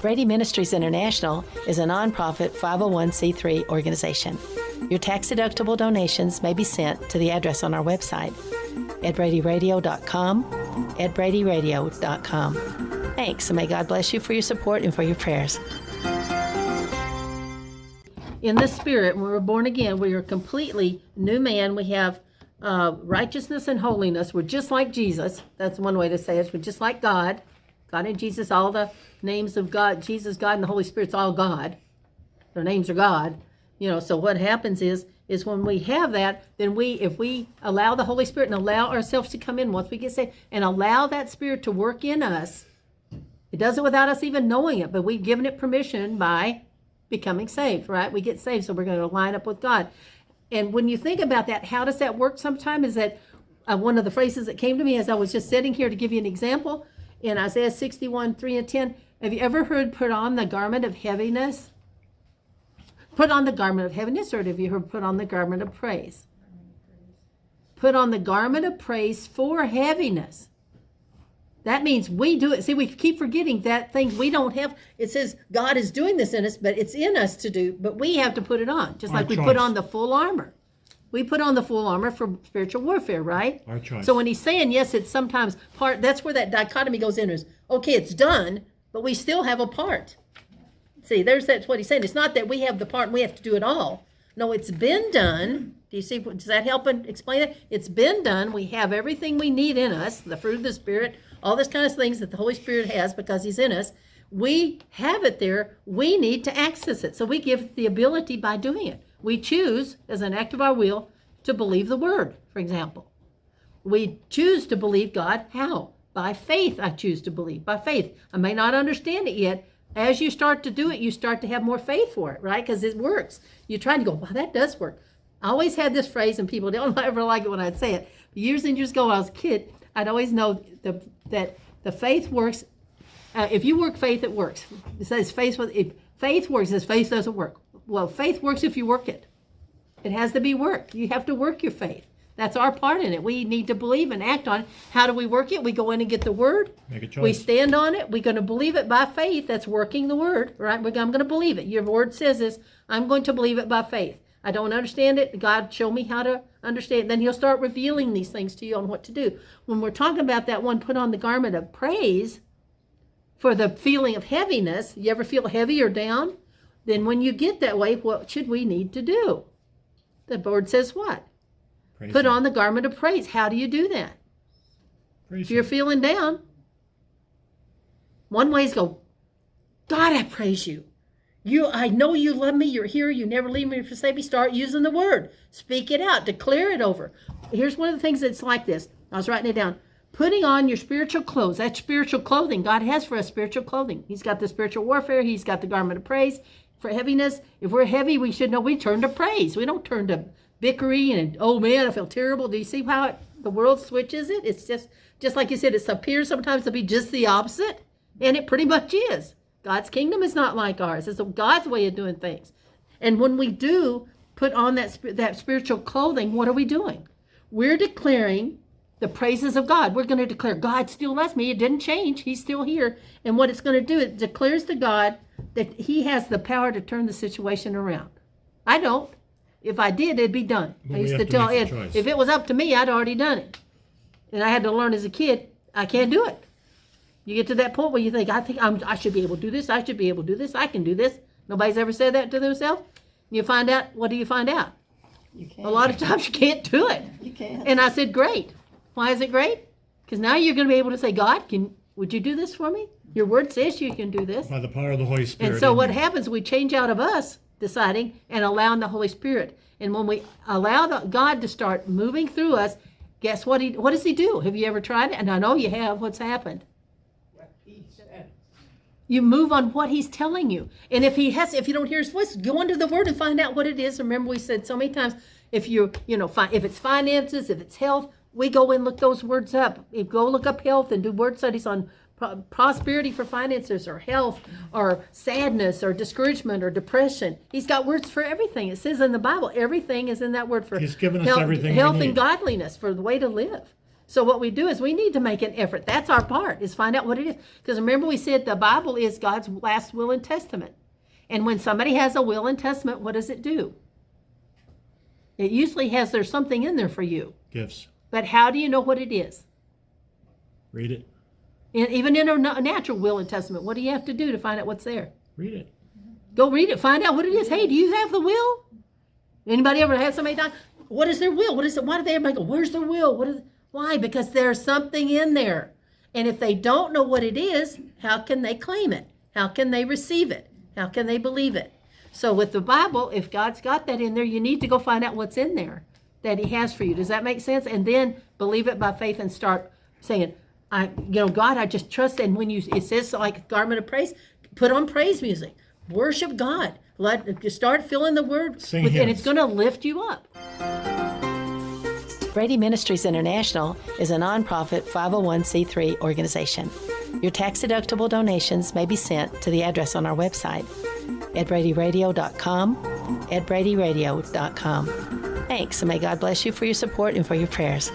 Brady Ministries International is a nonprofit 501c3 organization. Your tax-deductible donations may be sent to the address on our website, edbradyradio.com, edbradyradio.com. Thanks, and may God bless you for your support and for your prayers. In the Spirit, when we're born again, we are completely new man. We have righteousness and holiness. We're just like Jesus. That's one way to say it. We're just like God. God and Jesus, all the names of God, Jesus, God, and the Holy Spirit's all God. Their names are God. So what happens is when we have that, then if we allow the Holy Spirit and allow ourselves to come in once we get saved and allow that Spirit to work in us, it does it without us even knowing it, but we've given it permission by becoming saved, right? We get saved, so we're going to line up with God. And when you think about that, how does that work sometimes? Is that one of the phrases that came to me as I was just sitting here to give you an example in Isaiah 61:3-10. Have you ever heard put on the garment of heaviness? Put on the garment of heaviness, or have you heard put on the garment of praise? Put on the garment of praise for heaviness. That means we do it. See, we keep forgetting that thing we don't have. It says God is doing this in us, but it's in us to do, but we have to put it on. Just like we put on the full armor. We put on the full armor for spiritual warfare, right? Our choice. So when he's saying, yes, it's sometimes part, that's where that dichotomy goes in is, okay, it's done, but we still have a part. See, that's what he's saying. It's not that we have the part and we have to do it all. No, it's been done. Do you see? Does that help and explain it? It's been done. We have everything we need in us, the fruit of the Spirit, all this kind of things that the Holy Spirit has because he's in us. We have it there. We need to access it. So we give it the ability by doing it. We choose, as an act of our will, to believe the word, for example. We choose to believe God. How? By faith, I choose to believe. By faith. I may not understand it yet. As you start to do it, you start to have more faith for it, right? Because it works. You try to go, wow, that does work. I always had this phrase, and people don't ever like it when I'd say it. Years and years ago, when I was a kid, I'd always know that the faith works. If you work faith, it works. It says faith. If faith works, it says faith doesn't work. Well, faith works if you work it. It has to be worked. You have to work your faith. That's our part in it. We need to believe and act on it. How do we work it? We go in and get the word. Make a choice. We stand on it. We're going to believe it by faith. That's working the word, right? I'm going to believe it. Your word says this. I'm going to believe it by faith. I don't understand it. God, show me how to understand it. Then he'll start revealing these things to you on what to do. When we're talking about that one, put on the garment of praise for the feeling of heaviness. You ever feel heavy or down? Then when you get that way, what should we need to do? The word says what? Praise Put him. on the garment of praise. How do you do that? Praise If you're him. feeling down, one way is go, God, I praise you. I know you love me. You're here. You never leave me or forsake me. Start using the word. Speak it out. Declare it over. Here's one of the things that's like this. I was writing it down. Putting on your spiritual clothes. That's spiritual clothing. God has for us spiritual clothing. He's got the spiritual warfare. He's got the garment of praise for heaviness. If we're heavy, we should know we turn to praise. We don't turn to bickering and, oh man, I feel terrible. Do you see how the world switches it? It's just like you said, it appears sometimes to be just the opposite. And it pretty much is. God's kingdom is not like ours. It's God's way of doing things. And when we do put on that spiritual clothing, what are we doing? We're declaring the praises of God. We're going to declare God still loves me. It didn't change. He's still here. And what it's going to do, it declares to God that he has the power to turn the situation around. I don't. If I did, it'd be done. Well, I used we to have to tell make Ed, the choice. if it was up to me, I'd already done it. And I had to learn as a kid, I can't do it. You get to that point where you think, I should be able to do this. I should be able to do this. I can do this. Nobody's ever said that to themselves. You find out, what do you find out? You can. A lot of times you can't do it. You can. And I said, great. Why is it great? Because now you're going to be able to say, God, would you do this for me? Your word says you can do this. By the power of the Holy Spirit. And so in what you. happens, we change out of us deciding and allowing the Holy Spirit. And when we allow God to start moving through us, guess what does he do? Have you ever tried it? And I know you have. What's happened? You move on what he's telling you. And if you don't hear his voice, go into the word and find out what it is. Remember, we said so many times, if if it's finances, if it's health, we go and look those words up. Go look up health and do word studies on prosperity for finances or health or sadness or discouragement or depression. He's got words for everything. It says in the Bible, everything is in that word for He's given us health, everything we health need. and godliness, for the way to live. So what we do is we need to make an effort. That's our part, is find out what it is. Because remember we said the Bible is God's last will and testament. And when somebody has a will and testament, what does it do? It usually has there's something in there for you. Gifts. But how do you know what it is? Read it. And even in a natural will and testament, what do you have to do to find out what's there? Read it. Go read it. Find out what it is. Hey, do you have the will? Anybody ever have somebody die? What is their will? What is it? Why do they everybody go, where's their will? Why? Because there's something in there. And if they don't know what it is, how can they claim it? How can they receive it? How can they believe it? So with the Bible, if God's got that in there, you need to go find out what's in there that he has for you. Does that make sense? And then believe it by faith and start saying, God, I just trust. And when it says like garment of praise, put on praise music. Worship God. Start filling the word, Sing and hymns. it's going to lift you up. Brady Ministries International is a nonprofit 501c3 organization. Your tax-deductible donations may be sent to the address on our website, edbradyradio.com, edbradyradio.com. Thanks, and may God bless you for your support and for your prayers.